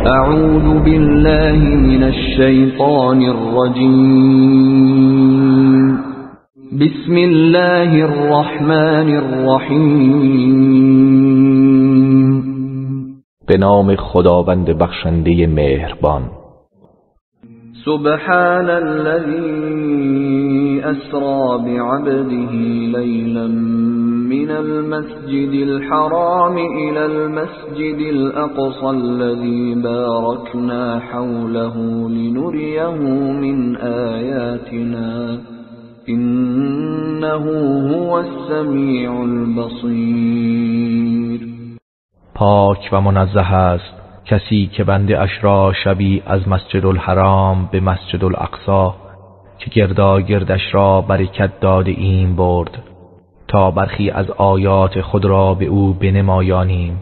اعوذ بالله من الشیطان الرجیم. بسم الله الرحمن الرحیم. به نام خداوند بخشنده مهربان. سبحان الذي اسرى بعبده ليلا من المسجد الحرام إلى المسجد الأقصى الذي باركنا حوله لنريه من آياتنا إنه هو السميع البصير. پاک و منزه است کسی که بنده اش را شبی از مسجد الحرام به مسجد الاقصی که گرداگردش را برکت داده ایم برد تا برخی از آیات خود را به او بنمایانیم.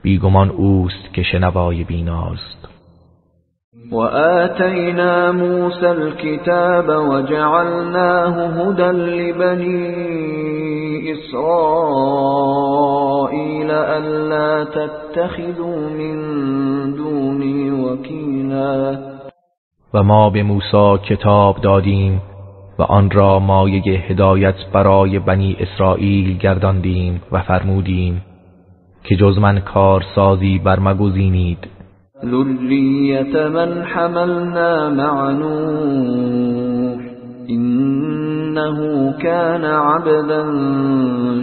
بیگمان اوست که شنوای بیناست. و آتینا موسی الكتاب و جعلناه هدى لبنی اسرائیل الا تتخذوا من دونی وکیلا. و ما به موسی کتاب دادیم و آن را مایه هدایت برای بنی اسرائیل گرداندیم و فرمودیم که جز من کارسازی برمگزینید. ذریة من حملنا مع نوح انه كان عبدا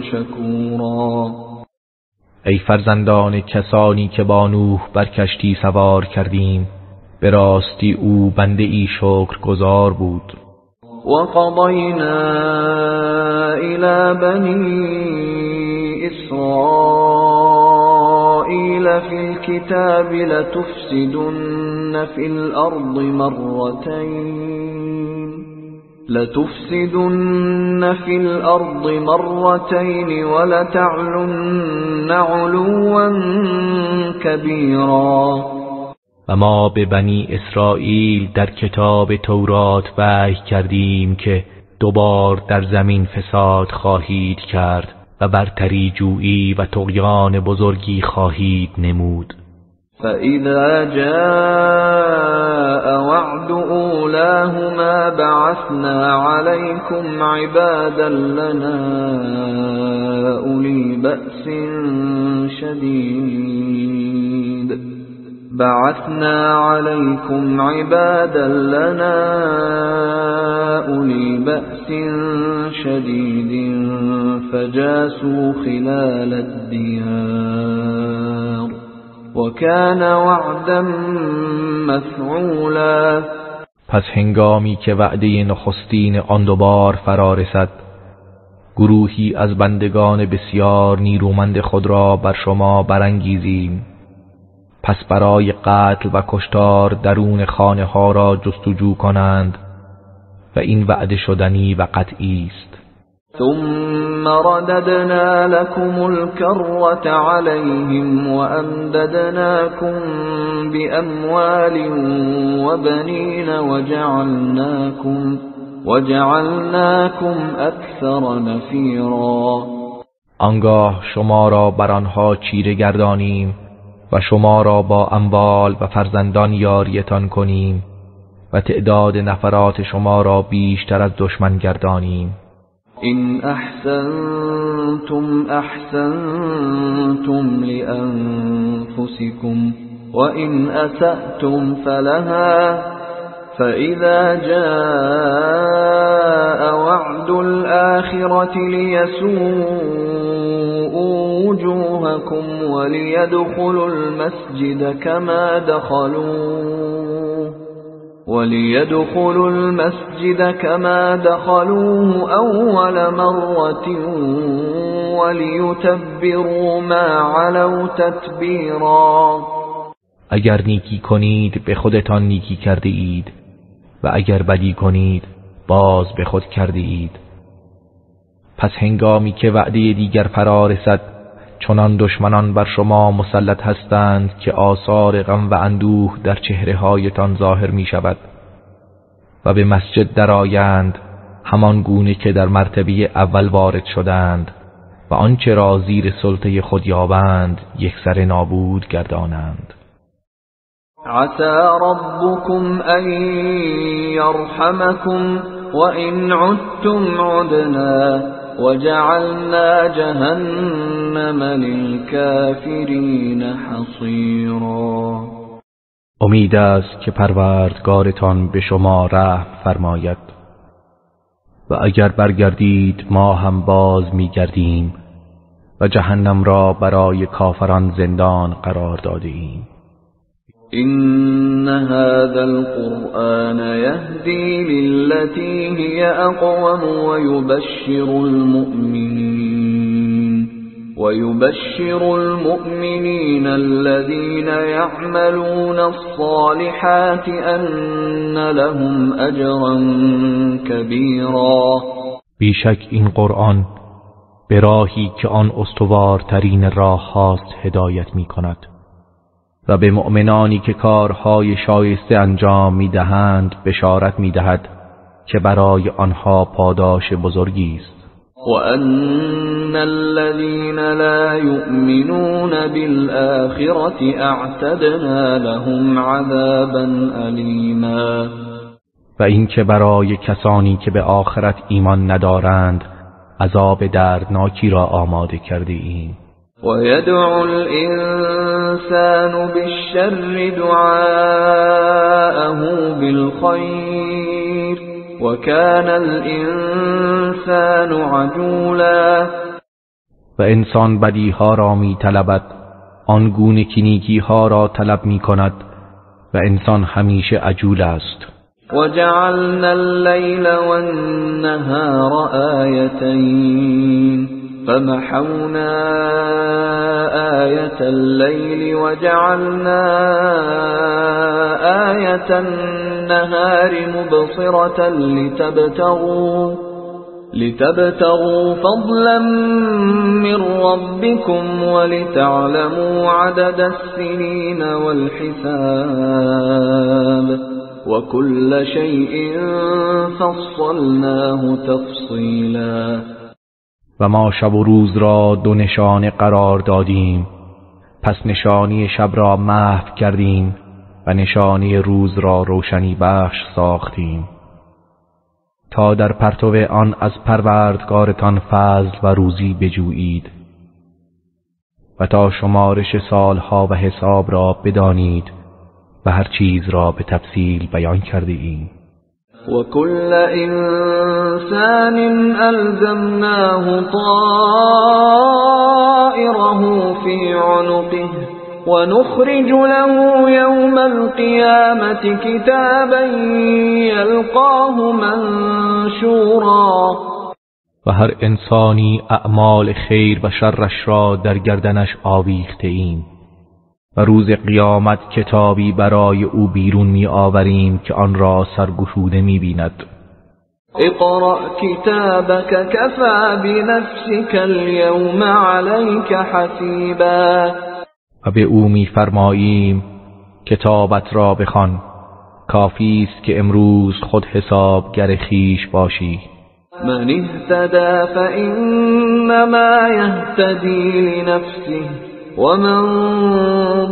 شکورا. ای فرزندان کسانی که با نوح بر کشتی سوار کردیم، به راستی او بنده ای شکرگزار بود. وقضينا إلى بني إسرائيل في الكتاب لتفسدن في الأرض مرتين ولتعلن علوا كبيرا. و ما به بنی اسرائیل در کتاب تورات وحی کردیم که دوبار در زمین فساد خواهید کرد و برتری جویی و طغیان بزرگی خواهید نمود. فَإِذَا جَاءَ وَعْدُ أُولَاهُمَا بَعَثْنَا عَلَيْكُمْ عِبَادًا لَنَا أُولِي بَأْسٍ شديد فجاسوا خلال الديار وكان وعدا مفعولا. پس هنگامی که وعده نخستین آن دوبار فرا رسد، گروهی از بندگان بسیار نیرومند خود را بر شما برانگیزیم. پس برای قتل و کشتار درون خانه ها را جستجو کنند و این وعده شدنی و قطعی است. ثم رددنا لكم الكرة عليهم وأمددناكم بأموال وبنين وجعلناكم أكثر نفيرا. آنگاه شما را بر آنها چیره گردانیم و شما را با اموال و فرزندان یاریتان کنیم و تعداد نفرات شما را بیشتر از دشمن گردانیم. إن أحسنتم أحسنتم لأنفسكم وإن أسأتم فلها فإذا جاء وعد الآخرة ليسوءوا وجوهكم وليدخلوا المسجد كما دخلوه أول مرة وليتبروا ما علوا تتبیرا. اگر نیکی کنید به خودتان نیکی کرده اید و اگر بدی کنید باز به خود کرده اید. پس هنگامی که وعده دیگر فرا رسد، چنان دشمنان بر شما مسلط هستند که آثار غم و اندوه در چهره‌هایتان ظاهر می شود و به مسجد درآیند همان گونه که در مرتبه اول وارد شدند و آنچه را زیر سلطه خود یابند یکسره نابود گردانند. عسى ربكم ان يرحمكم وان عدتم عدنا وجعلنا جهنم للكافرین حصیرا. امید است که پروردگارتان به شما رحم فرماید و اگر برگردید ما هم باز می‌گردیم و جهنم را برای کافران زندان قرار داده ایم. إن هذا القرآن يهدي للتي هي أقوم ويبشر المؤمنين الذين يعملون الصالحات أن لهم أجرا كبيرا. بیشک این قرآن به راهی که آن استوارترین راه هاست هدایت می کند و به مؤمنانی که کارهای شایسته انجام می دهند بشارت می دهد که برای آنها پاداش بزرگی است. وَأَنَّ الَّذِينَ لَا يُؤْمِنُونَ بِالْآخِرَةِ اعْتَدْنَا لَهُمْ عَذَابًا أَلِيمًا. و اینکه برای کسانی که به آخرت ایمان ندارند عذاب دردناکی را آماده کرده ایم. وَيَدْعُ الْإِنسَانُ بِالشَّرِّ دُعَاءَهُ بِالْخَيْرِ وَكَانَ الْإِنسَانُ عَجُولًا. و انسان بدیها را می طلبد آنگونه که نیکیها را طلب می کند و انسان همیشه عجول است. وَجَعَلْنَا اللَّيْلَ وَالنَّهَارَ آيَتَيْنِ فَمَحَوْنَا آيَةَ اللَّيْلِ وَجَعَلْنَا آيَةَ النَّهَارِ مُبْصِرَةً لِتَبْتَغُوا فَضْلًا مِّن رَّبِّكُمْ وَلِتَعْلَمُوا عَدَدَ السِّنِينَ وَالْحِسَابَ وَكُلَّ شَيْءٍ فَصَّلْنَاهُ تَفْصِيلًا. و ما شب و روز را دو نشانه قرار دادیم، پس نشانی شب را محو کردیم و نشانی روز را روشنی بخش ساختیم تا در پرتو آن از پروردگارتان فضل و روزی بجویید و تا شمارش سالها و حساب را بدانید و هر چیز را به تفصیل بیان کرده ایم. وَكُلَّ إِنسَانٍ أَلْزَمْنَاهُ طَائِرَهُ فِي عُنُقِهِ وَنُخْرِجُ لَهُ يَوْمَ الْقِيَامَةِ كِتَابًا يَلْقَاهُ مَنشُورًا. و هر انسانی اعمال خیر و شرش را در گردنش آویخته ایم و روز قیامت کتابی برای او بیرون می آوریم که آن را سرگشوده می بیند. اقرأ کتابک کفی بنفسک اليوم علیک حسیبا. و به او می فرماییم کتابت را بخوان، کافی است که امروز خود حسابگر خویش باشی. من اهتدى فإنما يهتدي لنفسه ومن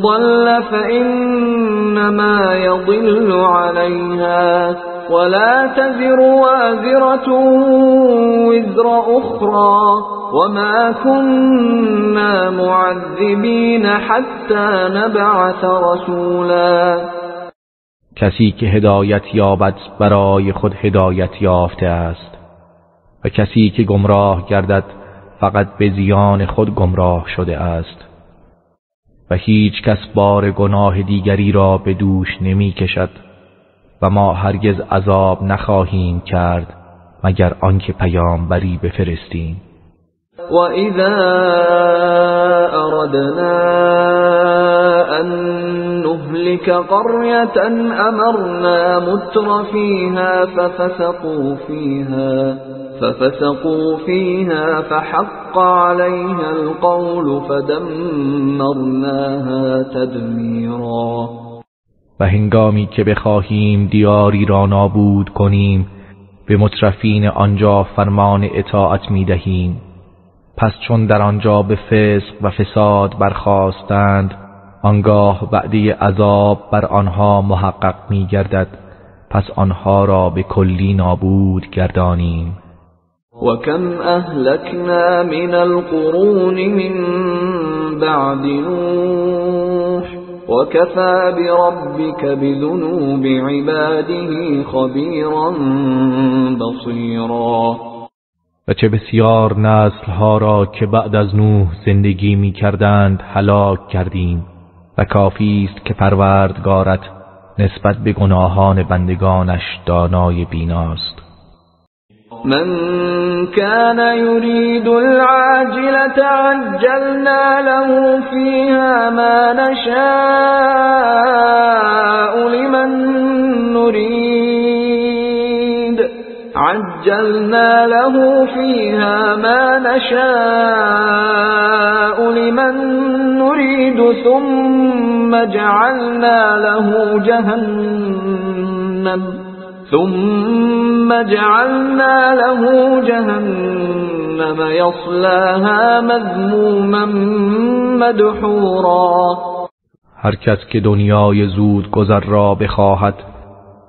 ضل فإنما يضل عليها ولا تزر وازرة وزر أخرى وما كنا معذبين حتى نبعث رسولا. کسی که هدایت یابد برای خود هدایت یافته است و کسی که گمراه گردد فقط به زیان خود گمراه شده است و هیچ کس بار گناه دیگری را به دوش نمی کشد و ما هرگز عذاب نخواهیم کرد مگر آنکه پیامبری بفرستیم. و اذا اردنا ان نهلك قرية امرنا مترفيها ففسقوا فيها فحق عليها القول فدمرناها تدميرا. و هنگامی که بخواهیم دیاری را نابود کنیم به مترفین آنجا فرمان اطاعت می دهیم، پس چون در آنجا به فسق و فساد برخاستند آنگاه وعده عذاب بر آنها محقق می گردد، پس آنها را به کلی نابود گردانیم. وكم أهلكنا من القرون من بعد نوح وكفى بربك بذنوب عباده خبيرا بصيرا. و چه بسیار نسلها را که بعد از نوح زندگی می کردند هلاک کردیم و کافی است که پروردگارت نسبت به گناهان بندگانش دانای بیناست. من كان يريد العاجلة عجلنا له فيها ما نشاء لمن نريد عجلنا له فيها ما نشاء لمن نريد ثم جعلنا له جهنم يصلاها مذموما مدحورا. هر کس که دنیای زود گذر را بخواهد،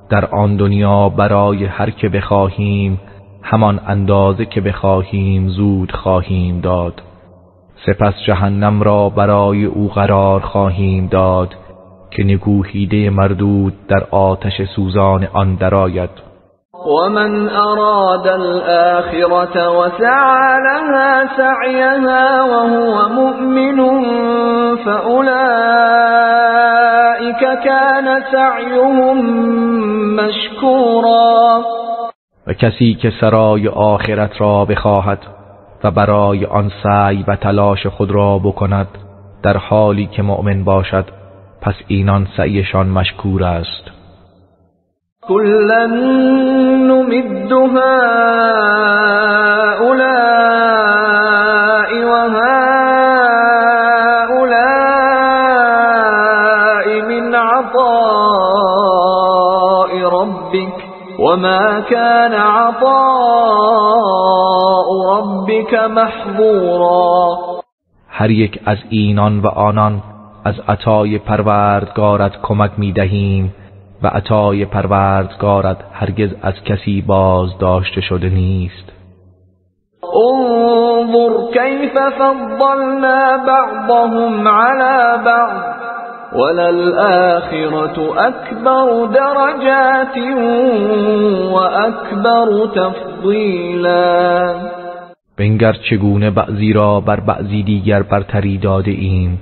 در آن دنیا برای هر که بخواهیم همان اندازه که بخواهیم زود خواهیم داد، سپس جهنم را برای او قرار خواهیم داد که نکوهیده مردود در آتش سوزان آن درآید. ومن أراد الآخرة وسعى لها سعيها وهو مؤمن فأولئك كان سعيهم مشكورا. و کسی که سرای آخرت را بخواهد و برای آن سعی و تلاش خود را بکند در حالی که مؤمن باشد، پس اینان سعیشان مشکور است. كلا نمد هؤلاء وهؤلاء من عطاء ربك وما كان عطاء ربك محظورا. هر یک از اینان و آنان از عطای پروردگارت کمک می دهیم و عطای پروردگارت هرگز از کسی باز داشته شده نیست. انظر كيف فضلنا بعضهم على بعض وللآخرة أكبر درجات وأكبر تفضيلا. بنگر چگونه بعضی را بر بعضی دیگر برتری داده ایم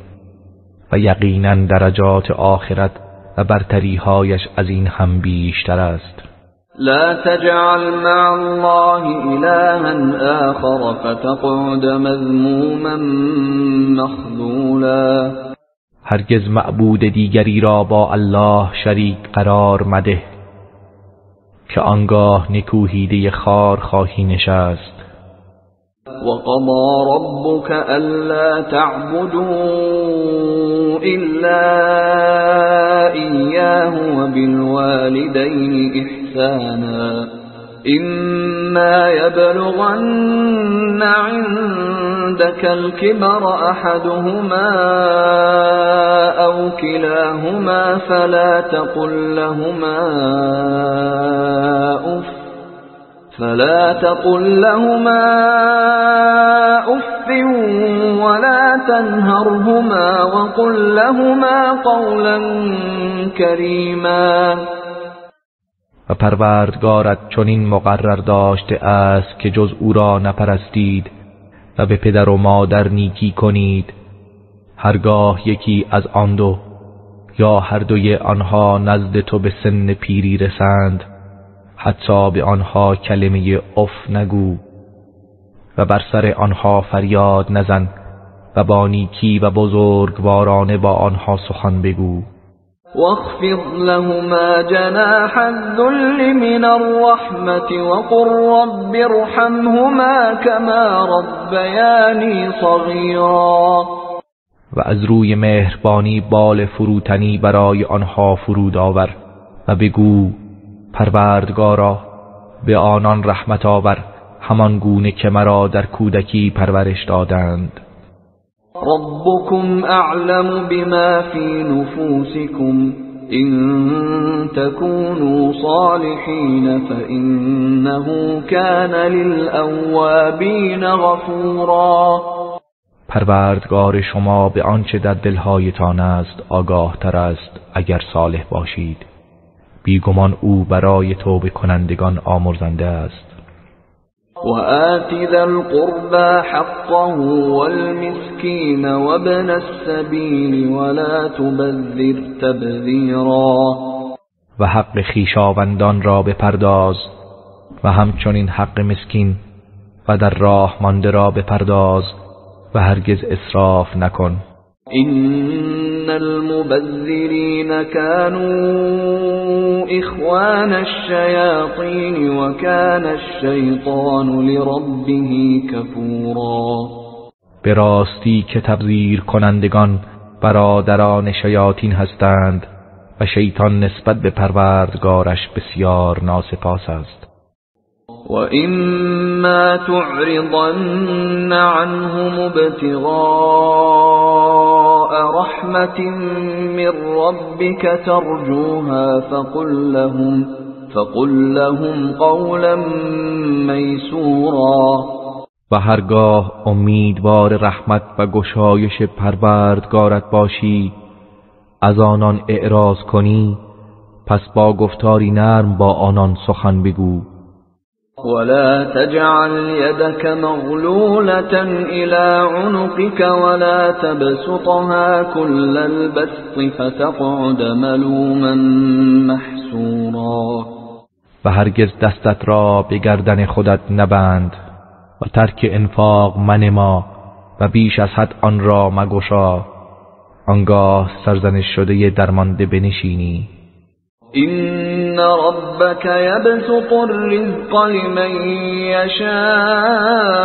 و یقینا درجات آخرت و برتری‌هایش از این هم بیشتر است. لا تجعل مع الله إلها آخر فتقعد مذموما مخذولا. هرگز معبود دیگری را با الله شریک قرار مده که آنگاه نکوهیده خار خواهی نشست. وقضى ربك ألا تعبدوا إلا إياه وبالوالدين إحسانا إما يبلغن عندك الكبر أحدهما أو كلاهما فلا تقل لهما أف ولا تنهرهما وقل لهما قولا كريما. و پروردگارت چنین مقرر داشته است که جز او را نپرستید و به پدر و مادر نیکی کنید. هرگاه یکی از آن دو یا هر دوی آنها نزد تو به سن پیری رسند، حتی به آنها کلمه اف نگو و بر سر آنها فریاد نزن و با نیکی و بزرگوارانه با آنها سخن بگو. واخفض لهما جناح الذل من الرحمة وقل رب ارحمهما كما ربياني صغيرا. و از روی مهربانی بال فروتنی برای آنها فرود آور و بگو پروردگارا به آنان رحمت آور همان گونه که مرا در کودکی پرورش دادند. ربكم اعلم بما في نفوسكم إن تكونوا صالحين فإنه كان للأوابین غفورا. پروردگار شما به آنچه در دلهایتان است آگاه تر است. اگر صالح باشید بیگمان او برای توبه کنندگان آمرزنده است. وآت ذا القربى حقه والمسكين وابن السبيل ولا تبذر تبذیرا. و حق خویشاوندان را بپرداز و همچنین حق مسکین و در راه مانده را بپرداز و هرگز اسراف نکن. إن المبذرين كانوا إخوان الشياطين وكان الشيطان لربه كفورا. به راستی که تبذیر کنندگان برادران شیاطین هستند و شیطان نسبت به پروردگارش بسیار ناسپاس است. وَإِمَّا تُعْرِضَنَّ عَنْهُمُ ابْتِغَاءَ رَحْمَةٍ مِّن رَّبِّكَ تَرْجُوهَا فَقُل لَّهُمْ قَوْلًا مَّيْسُورًا. و هرگاه امیدوار رحمت و گشایش پروردگارت باشی از آنان اعراض کنی پس با گفتاری نرم با آنان سخن بگو. ولا تجعل يدك مغلولة إلى عنقك ولا تبسطها كل البسط فتقعد ملوما محسورا. و هرگز دستت را به گردن خودت نبند و ترک انفاق منما و بیش از حد آن را مگشا آنگاه سرزنش شده درمانده بنشینی. إن ربك يبسط الرزق لمن يشاء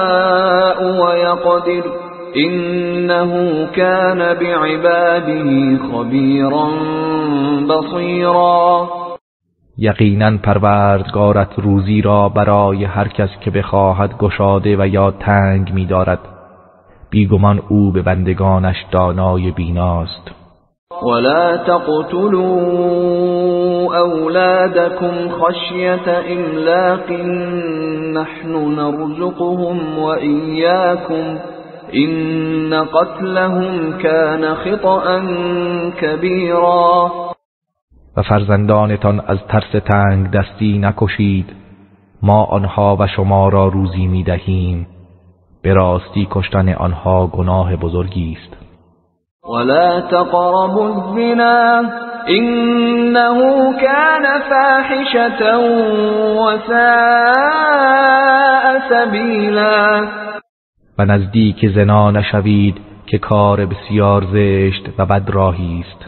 ويقدر إنه كان بعباده خبيرا بصيرا. یقینا پروردگارت روزی را برای هر کس که بخواهد گشاده و یا تنگ می‌دارد. بیگمان او به بندگانش دانای بیناست. ولا تقتلوا أولادكم خشية إملاق نحن نرزقهم وإياكم إن قتلهم كان خطأ كبيرا. و فرزندانتان از ترس تنگ دستی نکشید. ما آنها و شما را روزی می دهیم. به راستی کشتن آنها گناه بزرگی است. ولا تقربوا الزنا إنه كان فاحشة وساء سبيلا. و نزدیک زنا نشوید که کار بسیار زشت و بد راهی است.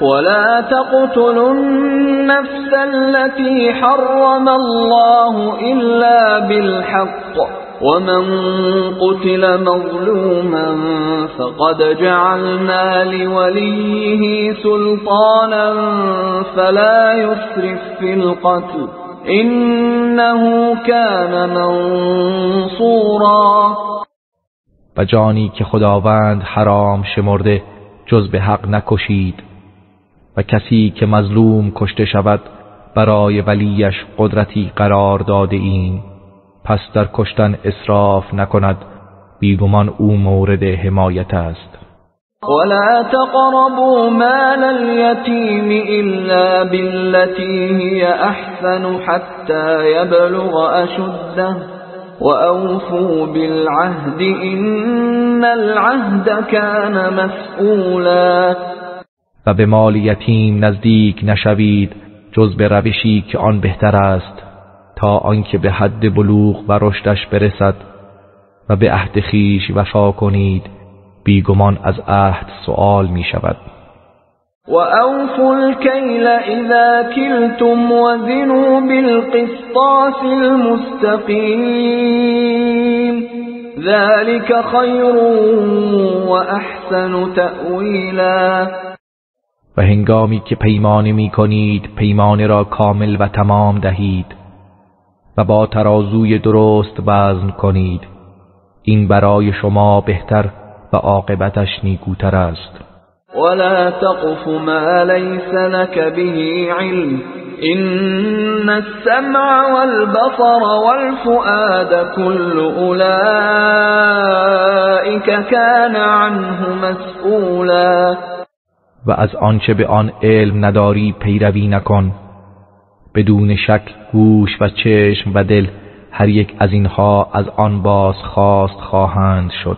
ولا تقتلوا النفس التي حرم الله إلا بالحق ومن قتل مظلوما فقد جعلنا لوليه سلطانا فلا يسرف في القتل إنه كان منصورا. و جانی که خداوند حرام شمرده جز به حق نکشید و کسی که مظلوم کشته شود برای ولیش قدرتی قرار داده ایم پس در کشتن اسراف نکند بیگمان او مورد حمایت است. ولا تقربوا مال اليتيم إلا بالتي هي أحسن حتى يبلغ أشده وأوفوا بالعهد إن العهد كان مسئولا. و به مال یتیم نزدیک نشوید جز به روشی که آن بهتر است تا آنکه به حد بلوغ و رشدش برسد و به عهد خویش وفا کنید بیگمان از عهد سؤال می شود. وأوفوا الكيل إذا كلتم وزنوا بالقسطاس المستقيم ذلك خير وأحسن تأويلا. و هنگامی که پیمانه می کنید پیمانه را کامل و تمام دهید و با ترازوی درست وزن کنید این برای شما بهتر و عاقبتش نیکوتر است. ولا تقف ما ليس لك به علم إن السمع والبصر والفؤاد كل أولئك كان عنه مسئولا. و از آنچه به آن علم نداری پیروی نکن. بدون شک گوش و چشم و دل هر یک از اینها از آن بازخواست خواهند شد.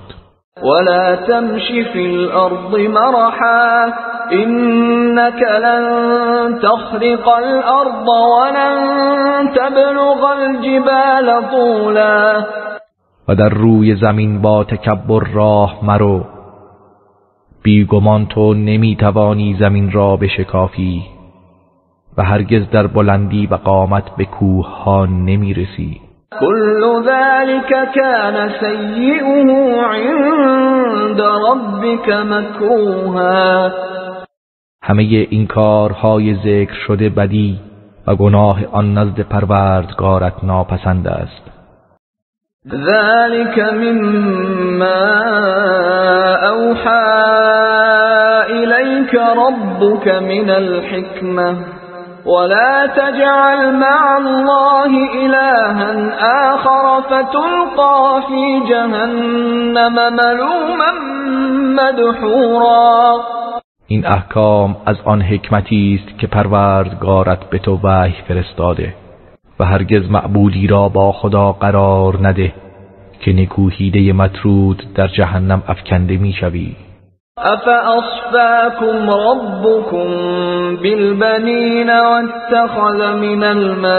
ولا تمش في الأرض مرحا إنك لن تخرق الأرض ولن تبلغ الجبال طولا. و در روی زمین با تکبر راه مرو، بیگمان تو نمیتوانی زمین را بشکافی و هرگز در بلندی و قامت به کوه ها نمیرسی. كل ذلك كان سيئه عند ربك مكروها. همه این کارهای ذکر شده بدی و گناه آن نزد پروردگارت ناپسند است. ذلك مما اوحى إليك ربك من الحكمة ولا تجعل مع الله إلها آخر فتلقى في جهنم ملوما مدحورا. این احکام از آن حکمتی است که پروردگارت به تو وحی فرستاده و هرگز معبودی را با خدا قرار نده که نکوهیده مطرود در جهنم افکنده میشوی. أفأصفاكم ربكم بالبنين واتخذ من الملائكة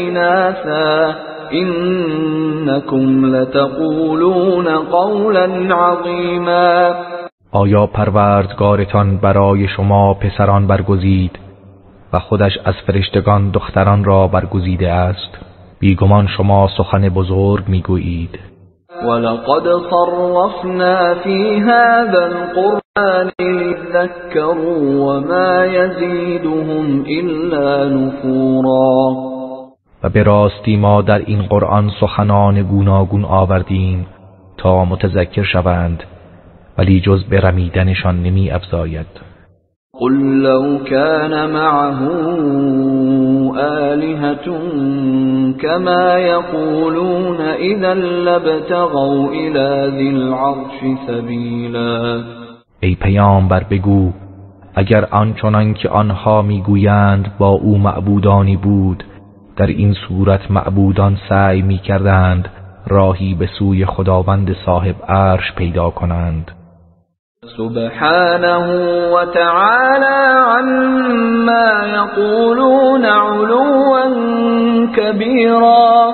إناثا إنكم لتقولون قولا عظيما. آیا پروردگارتان برای شما پسران برگزید و خودش از فرشتگان دختران را برگزیده است؟ بیگمان شما سخن بزرگ میگویید. ولقد صرفنا في هذا القرآن ليذكروا وما يزيدهم إلا نفورا. و به راستی ما در این قرآن سخنان گوناگون آوردیم تا متذکر شوند، ولی جز به رمیدنشان نمی افزاید. قل لو كان معه آلهة كما يقولون إذا لابتغوا إلى ذي العرش سبيلا. ای پیامبر بگو اگر آنچنان که آنها میگویند با او معبودانی بود، در این صورت معبودان سعی میکردند راهی به سوی خداوند صاحب عرش پیدا کنند. سبحانه وتعالى عما يقولون علوا كبيرا.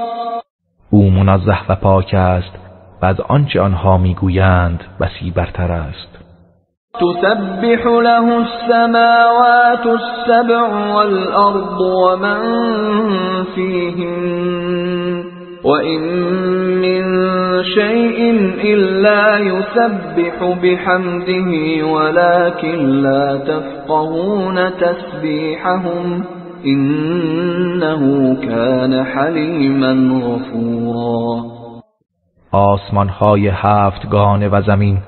او منزه و پاک است و از آنچه آنها میگویند بسی برتر است. تسبح له السماوات السبع والأرض ومن فيهن وإن من شيء إلا يسبح بحمده ولكن لا تفقهون تسبيحهم إنه كان حليما غفورا. آسمان‌های هفتگانه و زمین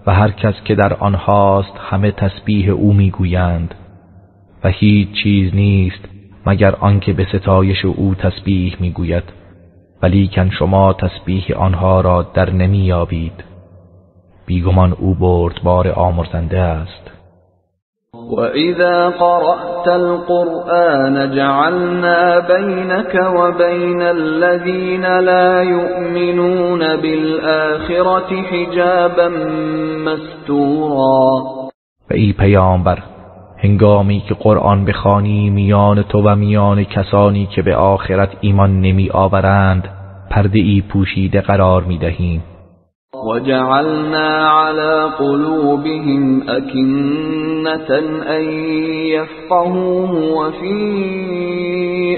و هر کس که در آنهاست همه تسبیح او میگویند و هیچ چیز نیست مگر آنکه به ستایش او تسبیح میگوید، ولیکن شما تسبیح آنها را در نمیابید. بیگمان او بردبار آمرزنده است. وَإِذَا قَرَأْتَ الْقُرْآنَ جَعَلْنَا بَيْنَكَ وَبَيْنَ الَّذِينَ لَا يُؤْمِنُونَ بِالْآخِرَةِ حِجَابًا مَسْتُورًا. و ای پیامبر، هنگامی که قرآن بخوانی میان تو و میان کسانی که به آخرت ایمان نمی آورند پرده ای پوشیده قرار می دهیم. وَجَعَلْنَا عَلَى قُلُوبِهِمْ أَكِنَّةً أَن يَفْقَهُوهُ وَفِي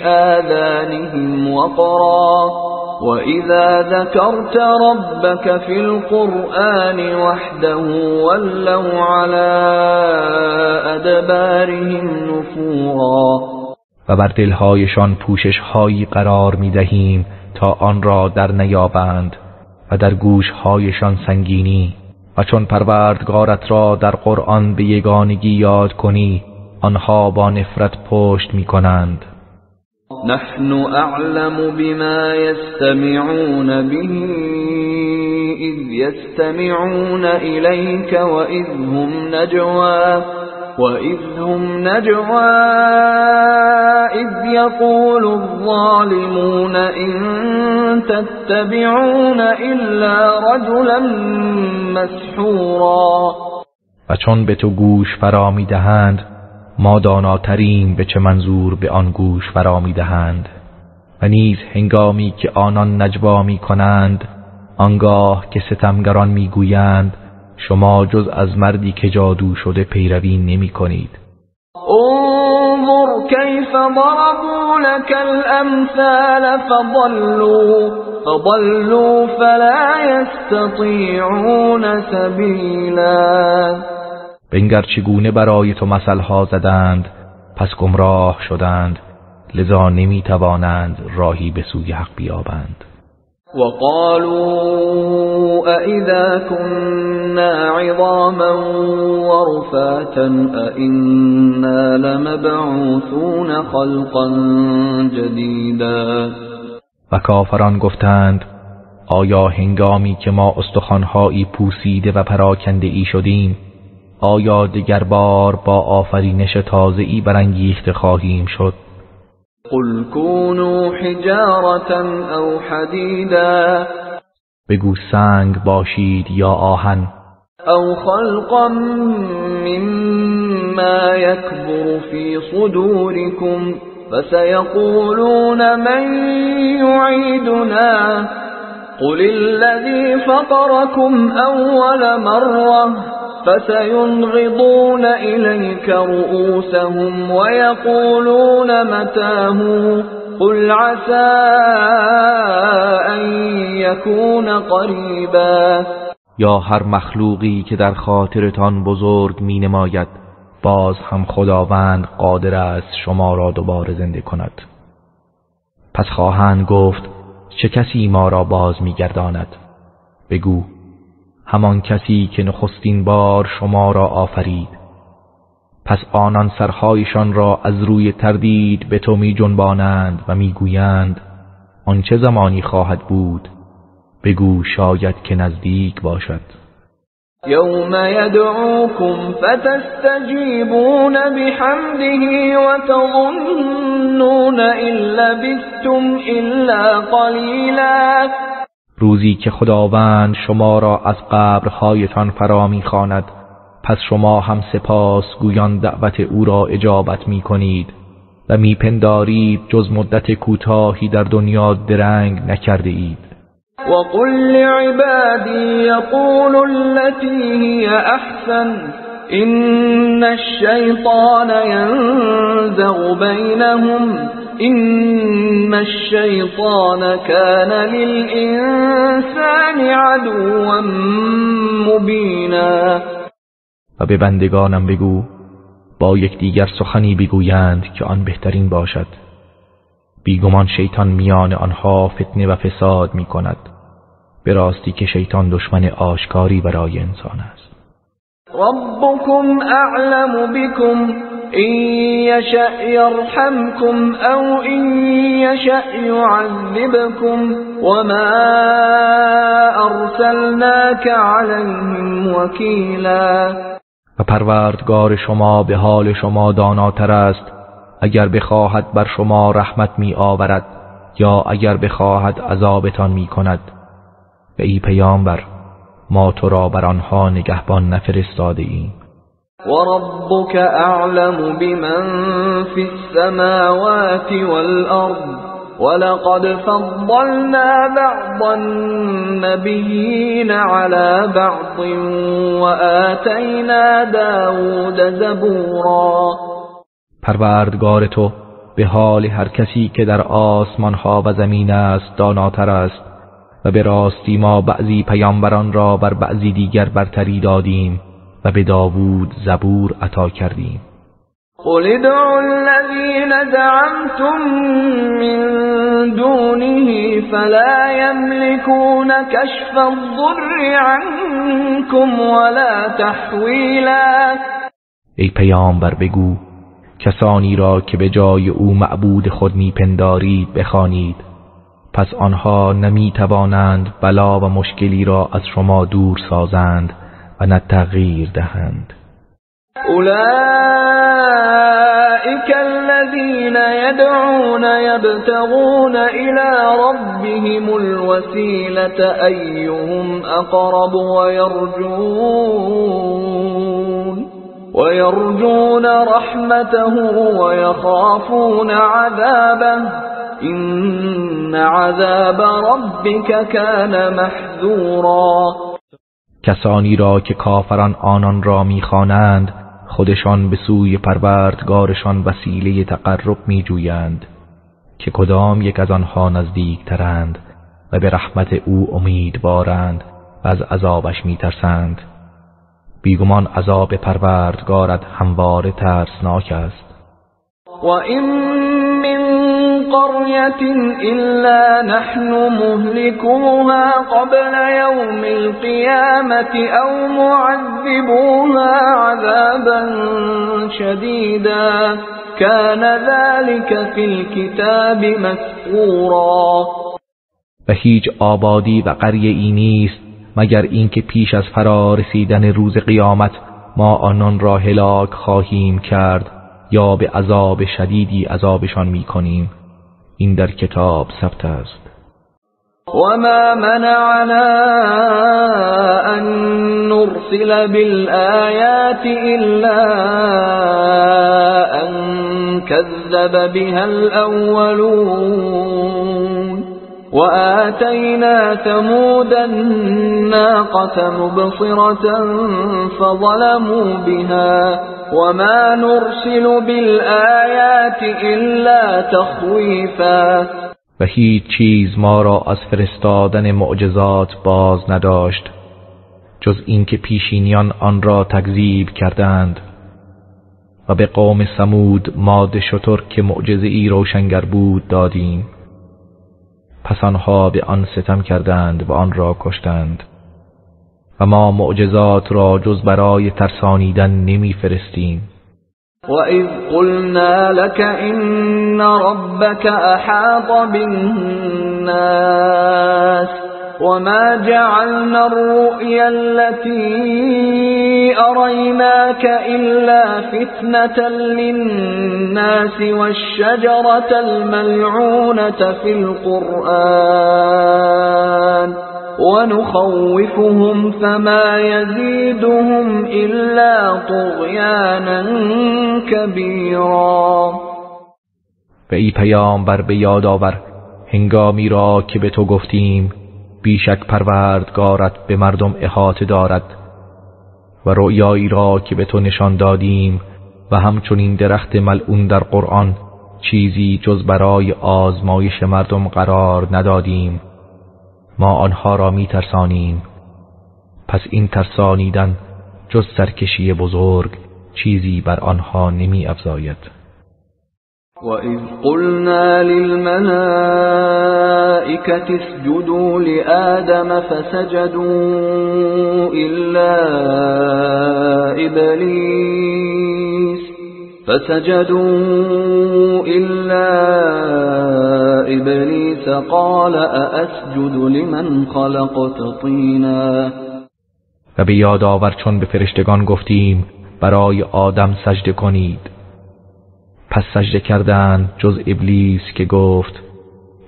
آذَانِهِمْ وَقْرًا وَإِذَا ذَكَرْتَ رَبَّكَ فِي الْقُرْآنِ وَحْدَهُ وَلَّوْا عَلَى أَدْبَارِهِمْ نُفُورًا. و بر دلهایشان پوشش هایی قرار می دهیم تا آن را در نیابند و در گوشهایشان سنگینی، و چون پروردگارت را در قرآن به یگانگی یاد کنی آنها با نفرت پشت می کنند. نحن اعلم بما يستمعون به اذ يستمعون إليك وإذ هم نجوى إذ يقول الظالمون إن تتبعون إلا رجلا مسحورا. و چون به تو گوش فرا می دهند ما داناتریم به چه منظور به آن گوش فرا می دهند. و نیز هنگامی که آنان نجوا می کنند آنگاه که ستمگران می گویند شما جز از مردی که جادو شده پیروی نمی کنید. انظر كيف ضربوا لك الامثال فضلوا فلا يستطيعون سبيلا. بنگر چگونه برای تو مثلها زدند پس گمراه شدند لذا نمی توانند راهی به سوی حق بیابند. وقالوا أئذا كنا عظاما ورفاتا أئنا لمبعوثون خلقا جديدا. و کافران گفتند آیا هنگامی که ما استخوان‌هایی پوسیده و پراکنده ای شدیم آیا دیگر بار با آفرینش تازه‌ای برانگیخته خواهیم شد؟ قل كونوا حجارة او حديدا. بگو سنگ باشید یا آهن. او خلقا مما يكبر في صدوركم فسيقولون من يعيدنا قل الذي فطركم اول مرة فسينغضون إليك رؤوسهم ويقولون متاه قل عسى أن يكون قريبا. یا هر مخلوقی که در خاطرتان بزرگ می نماید باز هم خداوند قادر است شما را دوباره زنده کند. پس خواهند گفت چه کسی ما را باز می گرداند؟ بگو همان کسی که نخستین بار شما را آفرید. پس آنان سرهایشان را از روی تردید به تو می جنبانند و می گویند آن چه زمانی خواهد بود؟ بگو شاید که نزدیک باشد. یوم یدعوکم فتستجیبون بحمده وتظنون إن لبثتم إلا قلیلا. روزی که خداوند شما را از قبرهایتان فرا می‌خواند پس شما هم سپاس گویان دعوت او را اجابت می کنید و میپندارید جز مدت کوتاهی در دنیا درنگ نکرده اید. وقل لعبادي يقولوا التي هي أحسن إن الشيطان ينزغ بينهم إن الشيطان كان للإنسان عدوا مبينا. و به بندگانم بگو با یکدیگر سخنی بگویند که آن بهترین باشد. بیگمان شیطان میان آنها فتنه و فساد می کند. به راستی که شیطان دشمن آشکاری برای انسان است. ربكم اعلم بكم ان يشأ يرحمكم او ان يشأ يعذبكم وما ارسلناك عليهم وكيلا. و پروردگار شما به حال شما داناتر است اگر بخواهد بر شما رحمت می آورد یا اگر بخواهد عذابتان می کند. و ای پیامبر ما تو را بر آنها نگهبان نفرستاده ایم. وربك اعلم بمن في السماوات والارض ولقد فضلنا بعض النبيين على بعض وآتينا داود زبورا. پروردگار تو به حال هر کسی که در آسمان ها و زمین است داناتر است و به راستی ما بعضی پیامبران را بر بعضی دیگر برتری دادیم و به داوود زبور عطا کردیم. قل ادعوا الذين زعمتم من دونه فلا يملكون كشف الضر عنكم ولا تحویلا. ای پیامبر بگو کسانی را که به جای او معبود خود میپندارید بخوانید، پس آنها نمی توانند بلا و مشکلی را از شما دور سازند و نه تغییر دهند. اولئک الذین یدعون یبتغون الی ربهم الوسیلة ایهم اقرب ويرجون رحمته ويخافون عذابه إن عذاب ربك كان محذورا. کسانی را که کافران آنان را می‌خوانند خودشان به سوی پروردگارشان وسیله تقرب می‌جویند که کدام یک از آنها نزدیک‌ترند و به رحمت او امیدوارند و از عذابش می‌ترسند. بیگمان عذاب پروردگارت همواره ترسناک است. و این من قرية إلا نحن مهلكوها قبل يوم القيامة أو معذبوها عذابا شديدا كان ذلك في الكتاب مسطورا. و هیچ آبادی و قریه ای نیست مگر اینکه پیش از فرا رسیدن روز قیامت ما آنان را هلاک خواهیم کرد یا به عذاب شدیدی عذابشان می‌کنیم. این در کتاب ثبت است. وما منعنا أن نرسل بالآيات إلا أن كذب بها الأولون وآتينا ثمود الناقة مبصرة فظلموا بها وما نرسل بالآيات إلا تخويفا. و هیچ چیز ما را از فرستادن معجزات باز نداشت جز اینکه پیشینیان آن را تکذیب کردند و به قوم ثمود ماده شتر که معجزه ای روشنگر بود دادیم، پس آنها به آن ستم کردند و آن را کشتند و ما معجزات را جز برای ترسانیدن نمی فرستیم. وَإِذْ قُلْنَا لَكَ إِنَّ رَبَّكَ أَحَاطَ بِالنَّاسِ وَمَا جَعَلْنَا الرُّؤْيَا الَّتِي أَرَيْنَاكَ إِلَّا فِتْنَةً لِلنَّاسِ وَالشَّجَرَةَ الْمَلْعُونَةَ فِي الْقُرْآنِ ونخوفهم فما يزيدهم إلا طغيانا كبيرا. و ای پیامبر به یاد آور هنگامی را که به تو گفتیم بیشک پروردگارت به مردم احاطه دارد و رؤیایی را که به تو نشان دادیم و همچنین درخت ملعون در قرآن چیزی جز برای آزمایش مردم قرار ندادیم، ما آنها را می ترسانیم، پس این ترسانیدن جز سرکشی بزرگ چیزی بر آنها نمی افزاید. وَإِذْ قُلْنَا لِلْمَلَائِكَةِ اسْجُدُوا لِآدَمَ فَسَجَدُوا إِلَّا إِبْلِيسَ قَالَ أَأَسْجُدُ لِمَنْ خَلَقْتَ طِينًا. و به یاد آور چون به فرشتگان گفتیم برای آدم سجده کنید، پس سجده کردند جز ابلیس که گفت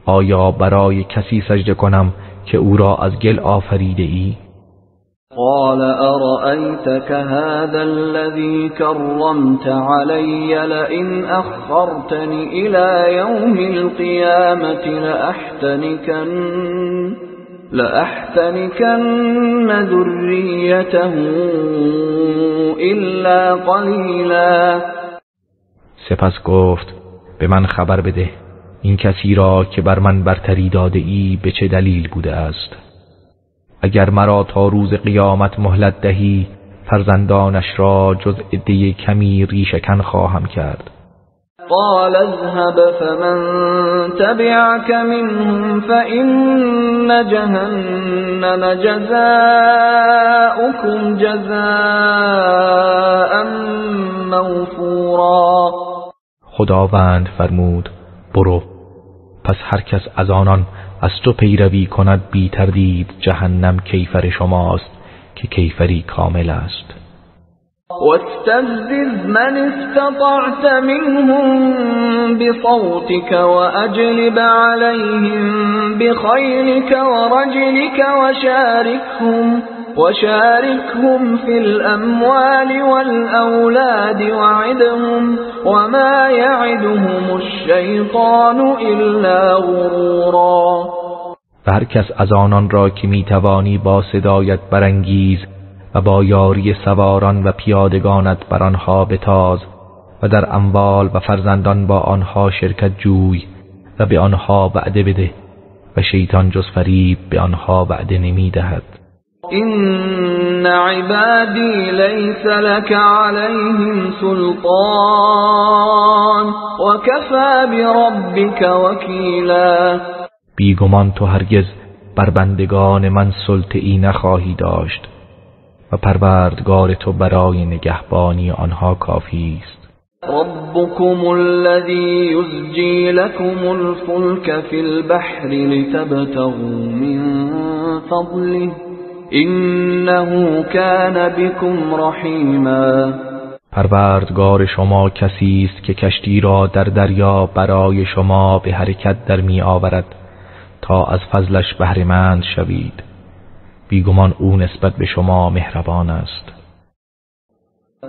آیا برای کسی سجده کنم که او را از گل آفریده ای؟ قال أرأيتك هذا الذي كرمت علي لئن أخرتني إلى يوم القيامة لأحتنكن ذريته إلا قليلا. سپس گفت به من خبر بده این کسی را که بر من برتری داده ای به چه دلیل بوده است. اگر مرا تا روز قیامت مهلت دهی فرزندانش را جز عده کمی ریشه‌کن خواهم کرد. قال اذهب فمن تبعك منهم فإن جهنم جزاؤكم جزاء موفورا. خداوند فرمود برو، پس هر کس از آنان از تو پیروی کند بی تردید جهنم کیفر شماست که کیفری کامل است. واستفزز من استطعت منهم بصوتك وأجلب عليهم بخيلك ورجلك وشاركهم في الأموال والأولاد وعدهم وما يعدهم الشيطان إلا غرورا. و هر کس از آنان را که میتوانی با صدایت برانگیز و با یاری سواران و پیادگانت بر آنها بتاز و در اموال و فرزندان با آنها شرکت جوی و به آنها وعده بده و شیطان جز فریب به آنها وعده نمیدهد. إن عبادي ليس لك عليهم سلطان وكفى بربك وكيلا. بیگمان تو هرگز بر بندگان من سلطه‌ای نخواهی داشت و پروردگار تو برای نگهبانی آنها کافی است. ربكم الذي يزجي لكم الفلك في البحر لتبتغوا من فضله إنه كان بكم رحیما. پروردگار شما کسی است که کشتی را در دریا برای شما به حرکت در می آورد تا از فضلش بهره‌مند شوید. بیگمان او نسبت به شما مهربان است.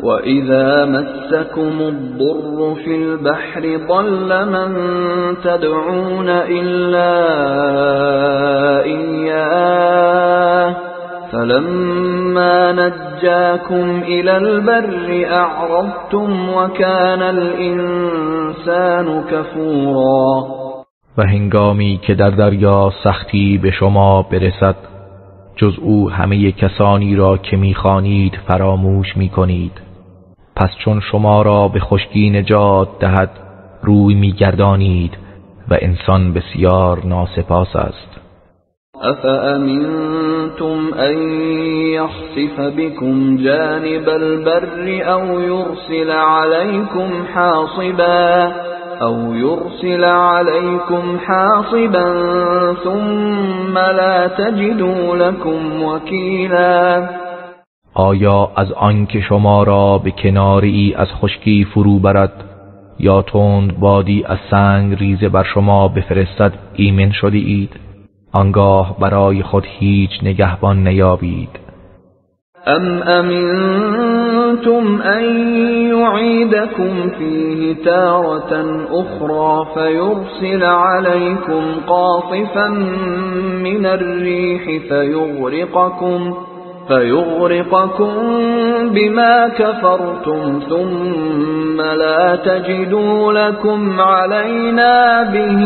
وَإِذَا مَسَّكُمُ الضُّرُّ فِي الْبَحْرِ ضَلَّ مَن تَدْعُونَ إِلَّا إِيَّاهُ فَلَمَّا نَجَّاكُمْ إِلَى الْبَرِّ أَعْرَضْتُمْ وَكَانَ الْإِنسَانُ كَفُورًا. و هنگامی که در دریا سختی به شما برسد جز او همه کسانی را که می‌خوانید فراموش می‌کنید. پس چون شما را به خشکی نجات دهد روی می‌گردانید و انسان بسیار ناسپاس است. أَفَأَمِنْتُمْ أَنْ يَخْسِفَ بِكُمْ جَانِبَ الْبَرِّ أَوْ يُرْسِلَ عَلَيْكُمْ حَاصِبًا ثُمَّ لَا تَجِدُوا لَكُمْ وَكِيلًا. آیا از آن که شما را به کناری از خشکی فرو برد یا تند بادی از سنگ ریزه بر شما بفرستد ایمن شده اید؟ آنگاه برای خود هیچ نگهبان نیابید. أَمْ أَمِنْتُمْ أَنْ يُعِيدَكُمْ فِيهِ تَارَةً أُخْرَى فَيُرْسِلَ عَلَيْكُمْ قَاصِفًا مِنَ الرِّيحِ فَيُغْرِقَكُمْ بِمَا كَفَرْتُمْ ثُمَّ لَا تَجِدُوا لَكُمْ عَلَيْنَا بِهِ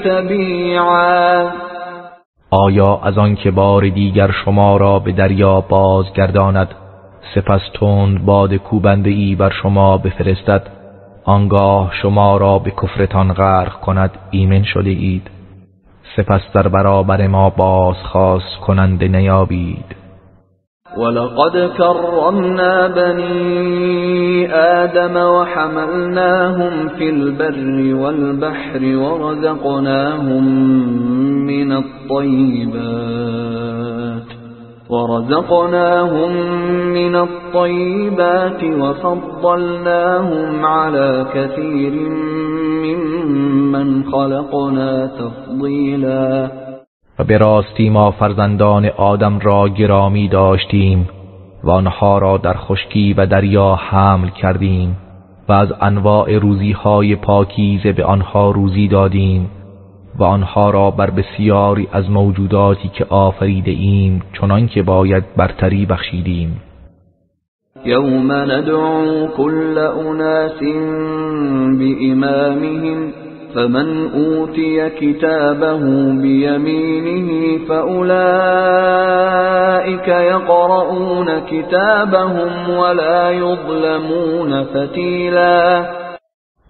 تَبِيعًا. آیا از آن که بار دیگر شما را به دریا بازگرداند سپس تند باد کوبنده‌ای بر شما بفرستد آنگاه شما را به کفرتان غرق کند ایمن شده اید؟ سپس در برابر ما بازخواست کننده نیابید. وَلَقَدْ كَرَّمْنَا بَنِي آدَمَ وَحَمَلْنَاهُمْ فِي الْبَرِّ وَالْبَحْرِ ورزقناهم من الطيبات وفضلناهم على كثير ممن خلقنا تفضيلا. و به راستی ما فرزندان آدم را گرامی داشتیم و آنها را در خشکی و دریا حمل کردیم و از انواع روزی‌های پاکیزه به آنها روزی دادیم و آنها را بر بسیاری از موجوداتی که آفریده ایم چنان که باید برتری بخشیدیم. یوم ندعو كل اناس بإمامهم فمن أوتي كتابه بيمينه فأولئك يقرؤون كتابهم ولا يظلمون فتیلا.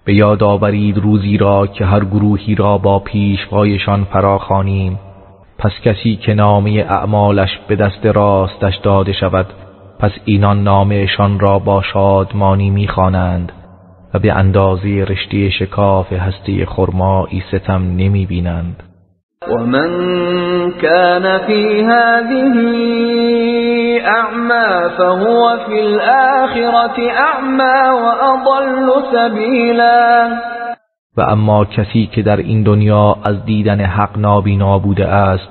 به یاد آورید روزی را که هر گروهی را با پیشوایشان فراخوانیم، پس کسی که نامه اعمالش به دست راستش داده شود، پس اینان نامه‌شان را با شادمانی می‌خوانند و به اندازه رشته شکاف هسته خرمایی ستم نمی‌بینند. ومن كان في هذه أعمى فهو في الآخرة أعمى وأضل سبيلا. و اما کسی که در این دنیا از دیدن حق نابینا بوده است،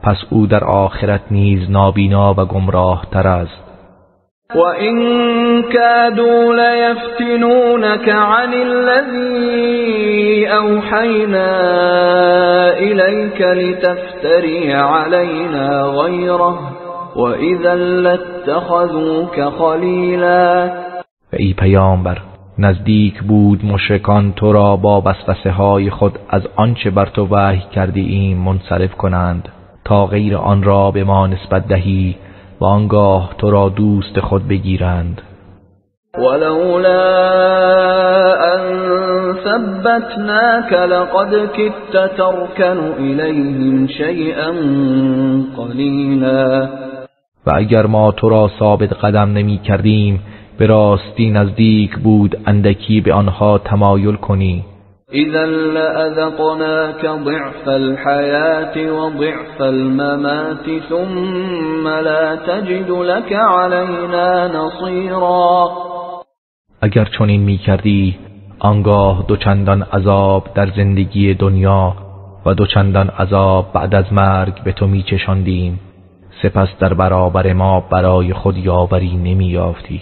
پس او در آخرت نیز نابینا و گمراه تر است. وَإِن كَادُوا لَيَفْتِنُونَكَ عَنِ الَّذِي أَوْحَيْنَا إِلَيْكَ لِتَفْتَرِيَ عَلَيْنَا غَيْرَهُ وَإِذًا لَاتَّخَذُوكَ خَلِيلًا. و ای پیامبر، نزدیک بود مشرکان تو را با وسوسه های خود از آنچه بر تو وحی کرده ایم منصرف کنند تا غیر آن را به ما نسبت دهی و آنگاه تو را دوست خود بگیرند. ولولا ان ثبتناك لقد كدت تركن إليهم شيئا قليلا. و اگر ما تو را ثابت قدم نمی کردیم، به راستی نزدیک بود اندکی به آنها تمایل کنی. إذا لأذقناك ضعف الحياة وضعف الممات ثم لا تجد لك علينا نصيرا. اگر چنین می کردی، آنگاه دوچندان عذاب در زندگی دنیا و دوچندان عذاب بعد از مرگ به تو می چشاندیم، سپس در برابر ما برای خود یاوری نمی یافتی.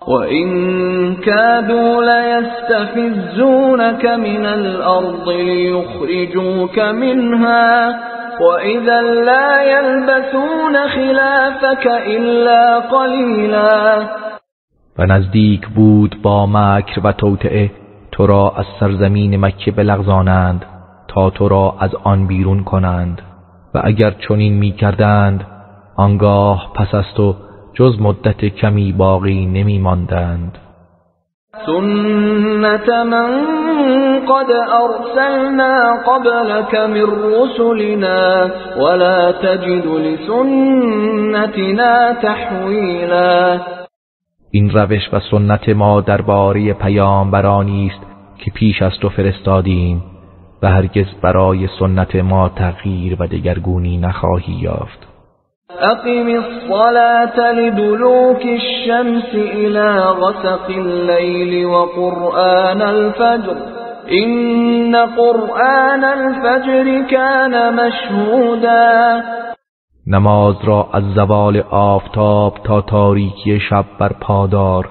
وَإِن كَادُوا لَيَسْتَفِزُّونَكَ مِنَ الْأَرْضِ لِيُخْرِجُوكَ مِنْهَا وَإِذًا لَّا يَلْبَثُونَ خِلَافَكَ إِلَّا قَلِيلًا. و نزدیک بود با مکر و توطئه تو را از سرزمین مکه بلغزانند تا تو را از آن بیرون کنند، و اگر چنین می کردند آنگاه پس از تو جز مدت کمی باقی نمی ماندند. سنت من قد ارسلنا قبلك من رسلنا ولا تجد لسنتنا تحویلا. این روش و سنت ما درباره پیامبرانی است که پیش از تو فرستادیم و هرگز برای سنت ما تغییر و دگرگونی نخواهی یافت. اقم الصلاة لدلوك الشمس إلى غسق الليل وقرآن الفجر إن قرآن الفجر كان مشهودا. نماز را از زوال آفتاب تا تاریکی شب برپادار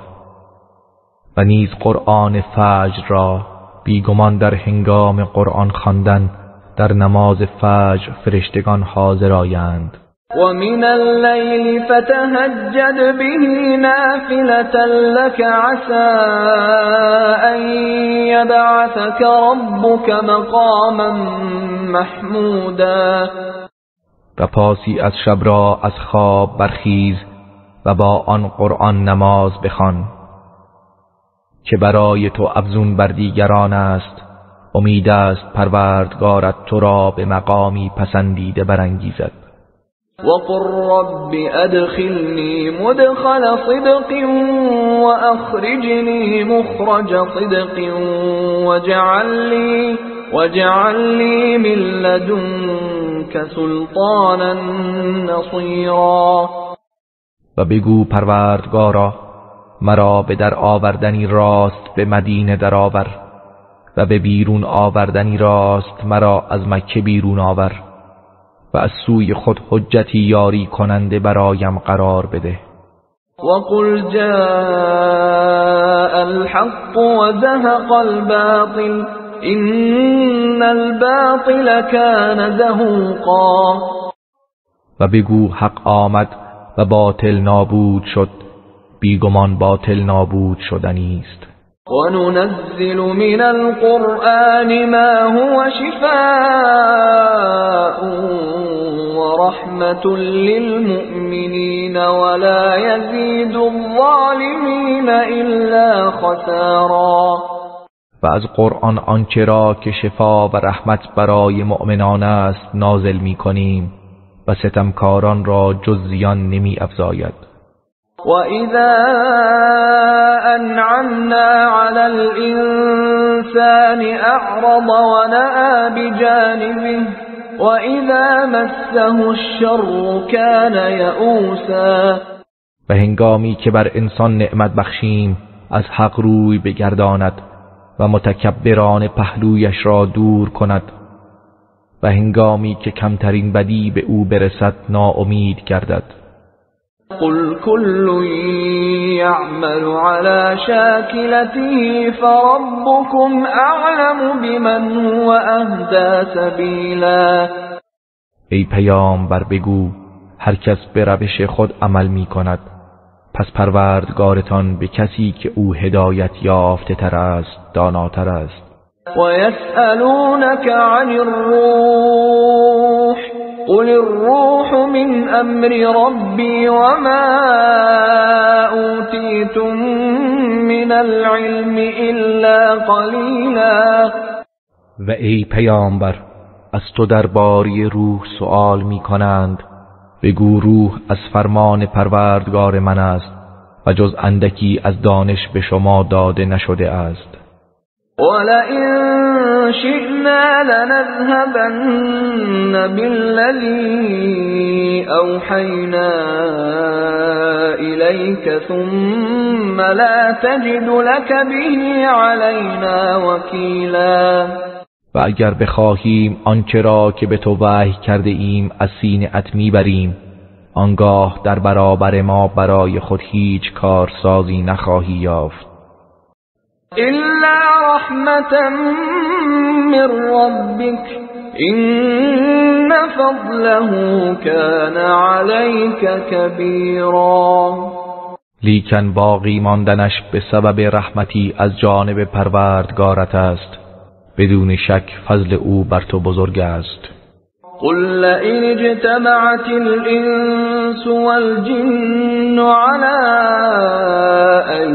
و نیز قرآن فجر را، بیگمان در هنگام قرآن خواندن در نماز فجر فرشتگان حاضر آیند. ومن الليل فتهجد به نافلة لك عسى أن يبعثك ربك مقاما محمودا. و پاسی از شب را از خواب برخیز و با آن قرآن نماز بخوان که برای تو افزون بر دیگران است. امید است پروردگارت تو را به مقامی پسندیده برانگیزد. وقل رب ادخلني مدخل صدق واخرجني مخرج صدق واجعل لي من لدنك سلطانا نصيرا. و بگو پروردگارا، مرا به در آوردنی راست به مدینه درآور و به بیرون آوردنی راست مرا از مکه بیرون آور و از سوی خود حجتی یاری کننده برایم قرار بده. وقل جاء الحق وزهق الباطل ان الباطل كان زهوقا. و بگو حق آمد و باطل نابود شد، بیگمان باطل نابود شدنی است. وننزل من القرآن ما هو شفاء ورحمة للمؤمنين ولا يزيد الظالمين إلا خسارا. و از قرآن آنچه را که شفا و رحمت برای مؤمنان است نازل می کنیم و ستمکاران را جز زیان نمی افزاید. وَإِذَا أَنْعَمْنَا عَلَى الْإِنسَانِ أَعْرَضَ وَنَأَىٰ بِجَانِبِهِ وَإِذَا مَسَّهُ الشَّرُّ كَانَ یئوسا. و هنگامی که بر انسان نعمت بخشیم از حق روی بگرداند و متکبران پهلویش را دور کند و هنگامی که کمترین بدی به او برسد ناامید گردد. قل كل يعمل على شاكلته فربكم أعلم بمن هو أهدى سبيلا. ای پیامبر بگو هر کس به روش خود عمل می کند پس پروردگارتان به کسی که او هدایت یافته تر است داناتر است. ويسألونك عن الروح قل الروح من أمر ربي وما أوتيتم من العلم إلا قليلا. و ای پیامبر از تو درباره روح سؤال می کنند بگو روح از فرمان پروردگار من است و جز اندکی از دانش به شما داده نشده است. ولئن شئنا لنذهبن بالذي أوحينا إليك ثم لا تجد لك به علينا وكيلا. و اگر بخواهیم آنچه را که به تو وحی کرده ایم از سینه‌ات میبریم آنگاه در برابر ما برای خود هیچ کارسازی نخواهی یافت. إلا رحمة من ربك إن فضله كان عليك كبيرا. لیکن باقی ماندنش به سبب رحمتی از جانب پروردگارت است بدون شک فضل او بر تو بزرگ است. قل لئن اجتمعت الإنس والجن على أن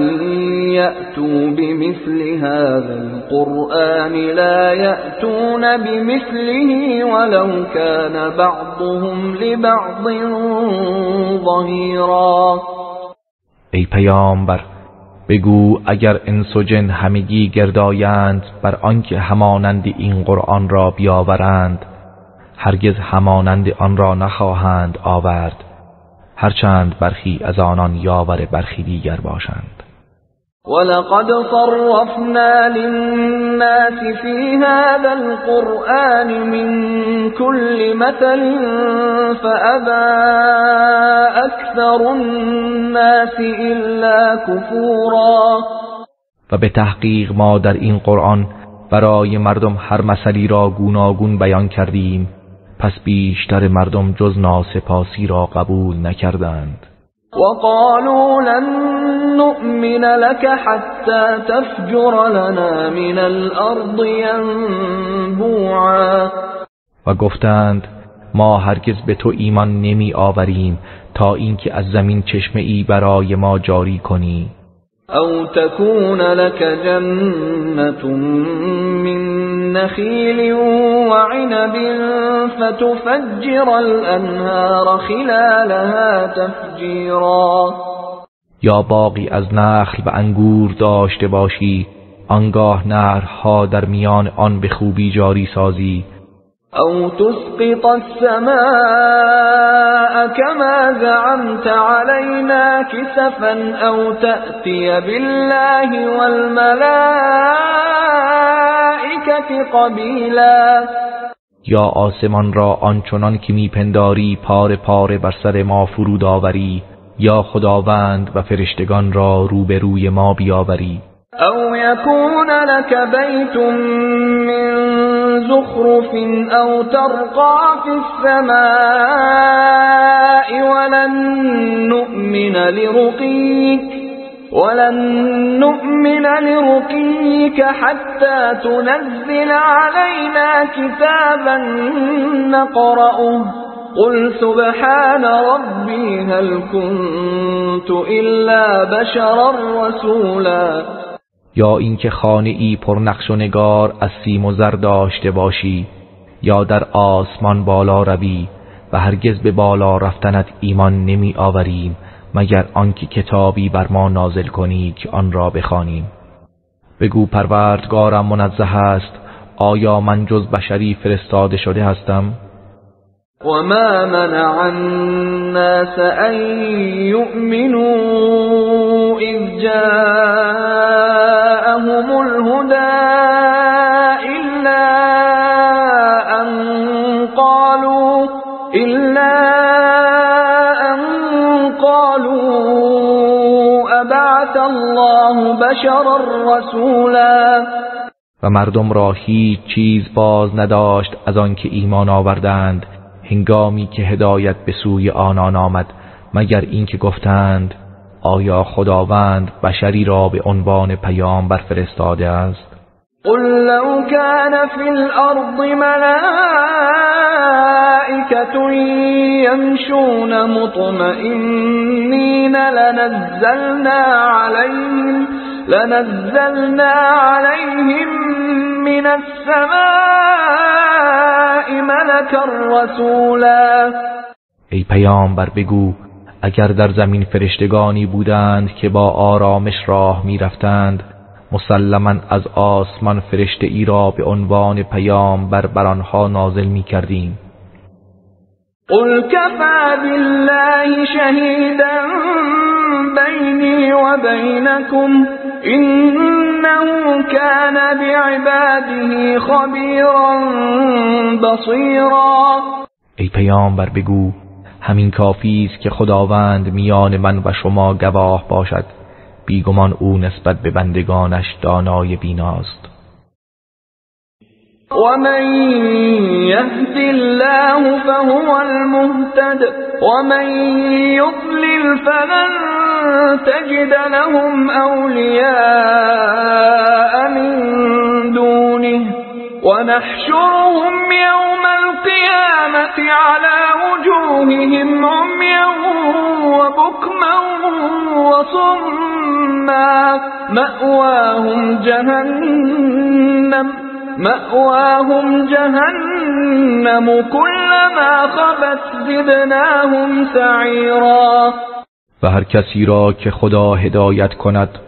يأتوا بمثل هذا القرآن لا يأتون بمثله ولو كان بعضهم لبعض ظهيرا. ای پیامبر بگو اگر انس و جن همگی گردایند بر آنکه همانند این قرآن را بیاورند هرگز همانند آن را نخواهند آورد هرچند برخی از آنان یاور برخی دیگر باشند. ولقد صرفنا للناس في هذا القرآن من كل مثل فأبى أكثر الناس إلا كفورا. و به تحقیق ما در این قرآن برای مردم هر مثلی را گوناگون بیان کردیم پس بیشتر مردم جز ناسپاسی را قبول نکردند. وقالوا لن نؤمن لك حتى تفجر لنا من الأرض ينبوعا. و گفتند ما هرگز به تو ایمان نمی آوریم تا اینکه از زمین چشمه ای برای ما جاری کنی. أو تكون لك جنة من نخيل وعنب فتفجر الأنهار خلالها تفجيرا. یا باغی از نخل و انگور داشته باشی آنگاه نهرها در میان آن به خوبی جاری سازی. أو تسقط السماء كما زعمت علينا كسفا أو تأتي بالله والملائكة قبيلا. یا آسمان را آنچنان که میپنداری پاره پاره بر سر ما فرود آوری یا خداوند و فرشتگان را روبروی ما بیاوری. أو يكون لك بيت من زخرف أو ترقى في السماء ولن نؤمن لرقيك ولن نؤمن لرقيك حتى تنزل علينا كتابا نقرأه قل سبحان ربي هل كنت إلا بشرا رسولا. یا اینکه خانه ای پر نقش و نگار از سیم و زر داشته باشی، یا در آسمان بالا روی و هرگز به بالا رفتنت ایمان نمی آوریم مگر آنکه کتابی بر ما نازل کنی که آن را بخوانیم. بگو پروردگارم منزه است، آیا من جز بشری فرستاده شده هستم؟ وما منع الناس أن يؤمنوا إذ جاءهم الهدى إلا أن قالوا أبعث الله بشرا رسولا. و مردم را هیچ چیز باز نداشت از آنکه ایمان آوردند هنگامی که هدایت به سوی آنان آمد مگر اینکه گفتند آیا خداوند بشری را به عنوان پیامبر فرستاده است؟ قل لو كان في الأرض ملائكة يمشون مطمئنين لنزلنا عليهم من السماء ملكا رسولا. ای پیامبر بگو اگر در زمین فرشتگانی بودند که با آرامش راه می رفتند مسلماً از آسمان فرشته ای را به عنوان پیامبر بر آنها نازل می کردیم. قل كفى بالله شهيدا بيني وبينكم إنه كان بعباده خبيرا بصيرا. ای پیامبر بگو همین کافی است که خداوند میان من و شما گواه باشد، بیگمان او نسبت به بندگانش دانای بیناست. ومن يهد الله فهو المهتد ومن يضلل فلن تجد لهم أولياء من دونه ونحشرهم يوم القيامة على وجوههم عميا وبكما وصما مأواهم جهنم كلما خبت زدناهم سعيرا. و هر کسی را که خدا هدایت کند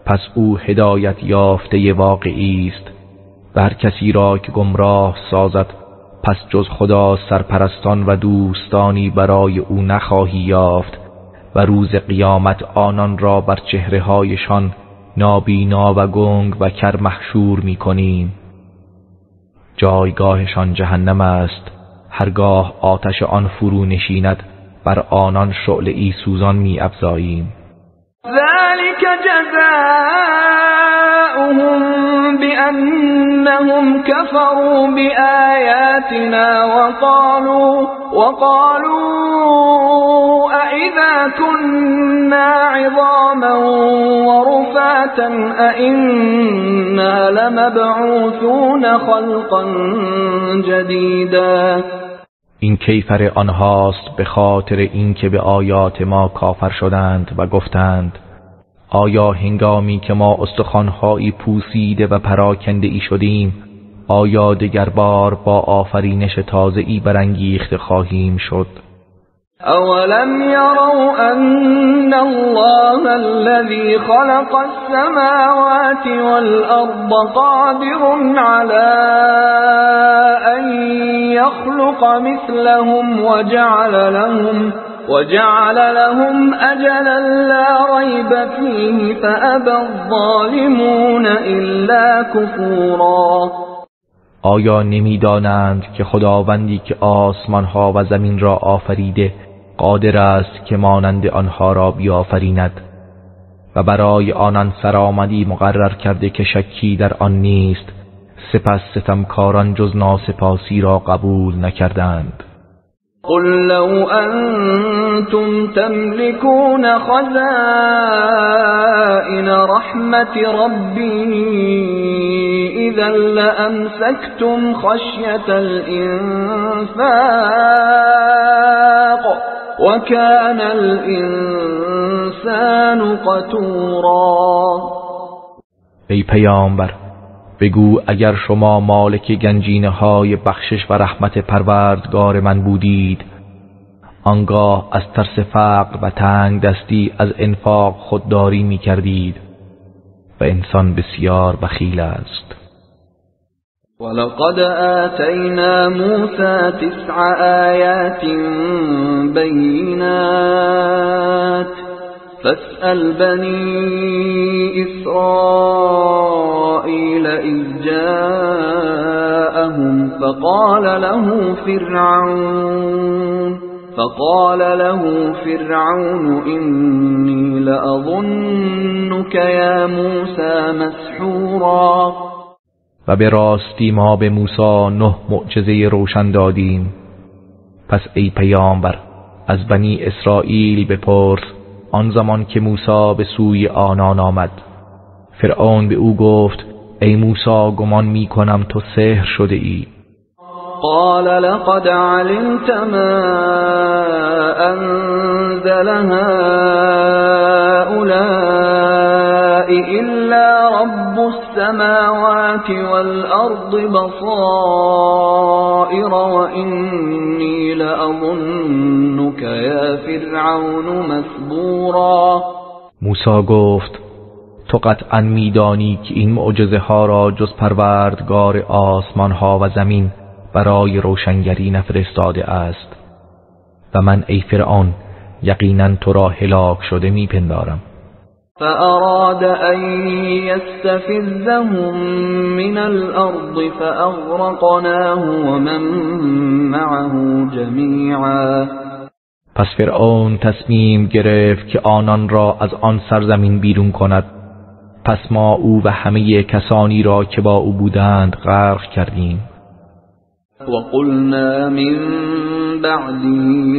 پس او هدایت یافته واقعی است و هر کسی را که گمراه سازد پس جز خدا سرپرستان و دوستانی برای او نخواهی یافت و روز قیامت آنان را بر چهره‌هایشان نابینا و گنگ و کر محشور می‌کنیم. جایگاهشان جهنم است، هرگاه آتش آن فرو نشیند بر آنان شعله‌ای سوزان می‌افزاییم. ذلك جزاؤهم بأنهم كفروا بآياتنا وقالوا أئذا كنا عظاما ورفاتا أئنا لمبعوثون خلقا جديدا. این کیفر آنهاست به خاطر اینکه به آیات ما کافر شدند و گفتند آیا هنگامی که ما استخوان‌هایی پوسیده و پراکنده ای شدیم آیا دگر بار با آفرینش تازه‌ای برانگیخته خواهیم شد؟ اولم يروا ان الله الذي خلق السماوات والارض قادر على ان يخلق مثلهم وجعل لهم اجلا لا ريب فيه فابى الظالمون الا كفورا. آیا نمی‌دانند که خداوندی که آسمان‌ها و زمین را آفریده قادر است که مانند آنها را بیافریند و برای آنان سرآمدی مقرر کرده که شکی در آن نیست، سپس ستمکاران جز ناسپاسی را قبول نکردند. قل لو أأنتم تملكون خزائن رحمة ربي إذا لأمسكتم خشية الإنفاق وكان الإنسان قتورا. ای پیامبر، بگو اگر شما مالک گنجینه های بخشش و رحمت پروردگار من بودید، آنگاه از ترس فقر و تنگ دستی از انفاق خودداری می کردید و انسان بسیار بخیل است. ولقد آتینا موسى 9 آیات بینات فاسأل بني إسرائيل إذ جاءهم فقال له فرعون إني لأظنك يا موسى مسحورا. و به راستی ما به موسی 9 معجزه روشن دادیم. پس ای پیامبر، از بنی اسرائیل بپرس آن زمان که موسی به سوی آنان آمد. فرعون به او گفت ای موسی، گمان می کنم تو سحر شده ای. قال لقد علمت ما أنزل هؤلاء إلا رب السماوات والأرض بصائر وإني لأظنك يا فرعون مثبورا. موسی گفت تو قطعا میدانی که این معجزه ها را جز پروردگار آسمان ها و زمین برای روشنگری نفرستاده است و من ای فرعون یقینا تو را هلاک شده میپندارم. فأراد أن يستفزهم من الأرض فأغرقناه ومن معه جميعا. پس فرعون تصمیم گرفت که آنان را از آن سرزمین بیرون کند. پس ما او و همه کسانی را که با او بودند غرق کردیم. وقلنا من بعده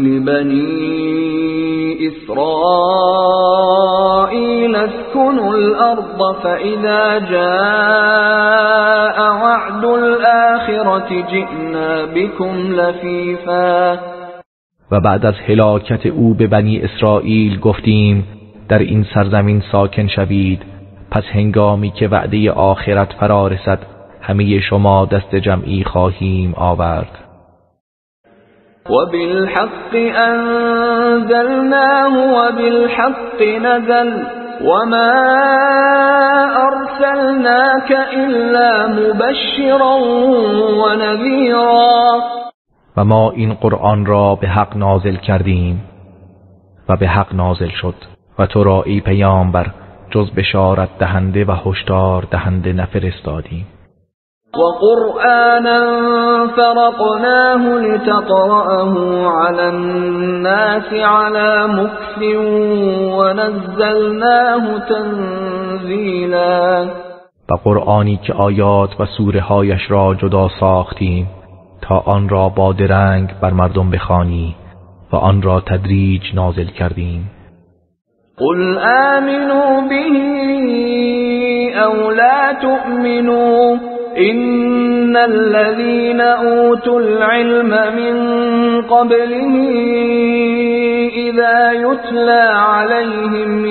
لبني إسرائيل اسكنوا الأرض فإذا جاء وعد الآخرة جئنا بكم لفيفا. و بعد از هلاکت او به بنی اسرائیل گفتیم در این سرزمین ساکن شوید، پس هنگامی که وعده آخرت فرا رسد همه شما دست جمعی خواهیم آورد. وبالحق أنزلناه وبالحق نزل وما أرسلناك إلا مبشرا ونذيرا. و ما این قرآن را به حق نازل کردیم و به حق نازل شد و تو را ای پیامبر جز بشارت دهنده و هشدار دهنده نفرستادیم. وقرآنا فرقناه لتقرأه على الناس على مكث ونزلناه تنزیلا. و قرآنی که آیات و سوره هایش را جدا ساختیم تا آن را با درنگ بر مردم بخوانی و آن را تدریج نازل کردیم. قل آمنوا به او لا تؤمنوا إن الذين أوتوا العلم من قبله إذا يتلى عليهم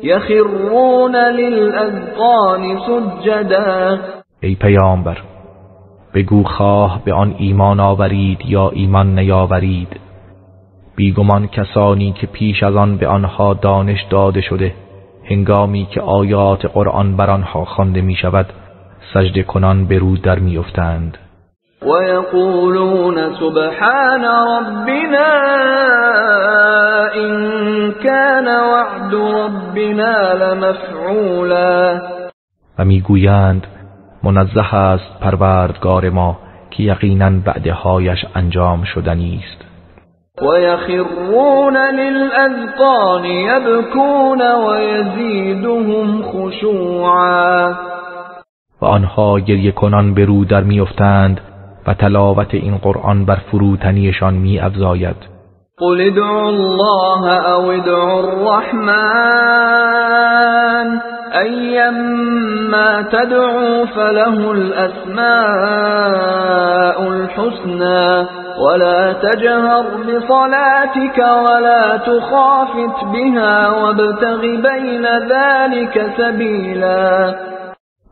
يخرون للأذقان سجدا. ای پیامبر، بگو خواه به آن ایمان آورید یا ایمان نیاورید، بیگمان کسانی که پیش از آن به آنها دانش داده شده هنگامی که آیات قرآن بر آنها خوانده می شود سجده کنان به رو در می افتند. و یقولون سبحان ربنا این کان وعد ربنا لمفعولا. و می گویند منزه است پروردگار ما که یقینا وعده‌هایش انجام شدنی است. ويخرون للأذقان يبكون ويزيدهم خشوعا. و آنها گریه کنان به رو در میافتند و تلاوت این قرآن بر فروتنیشان می افزاید. قل ادعوا الله او ادعوا الرحمن ایما تدعوا فله الاسماء الحسنى ولا تجهر بصلاتك ولا تخافت بها وابتغ بين ذلك سبیلا.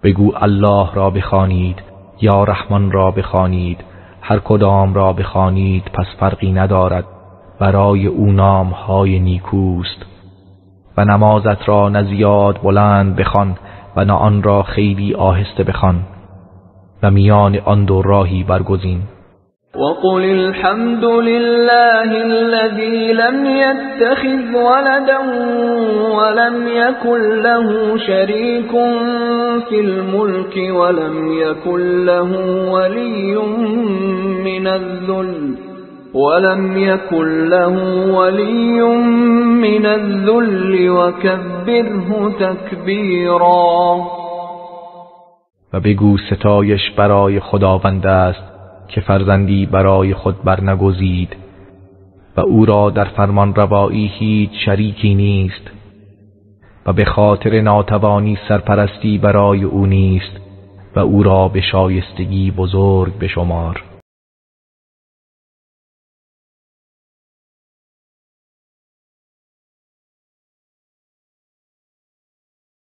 بگو الله را بخوانید یا رحمان را بخوانید، هر کدام را بخوانید پس فرقی ندارد، برای او نام‌های نیکوست. و نمازت را نه زیاد بلند بخوان و نه آن را خیلی آهسته بخوان و میان آن دو راهی برگزین. وقل الحمد لله الذي لم يتخذ ولدا ولم يكن له شريك في الملك ولم يكن له ولي من الذل وكبره تكبيرا. و بگو ستایش برای خداوند است که فرزندی برای خود برنگزید و او را در فرمان روایی هیچ شریکی نیست و به خاطر ناتوانی سرپرستی برای او نیست و او را به شایستگی بزرگ بشمار.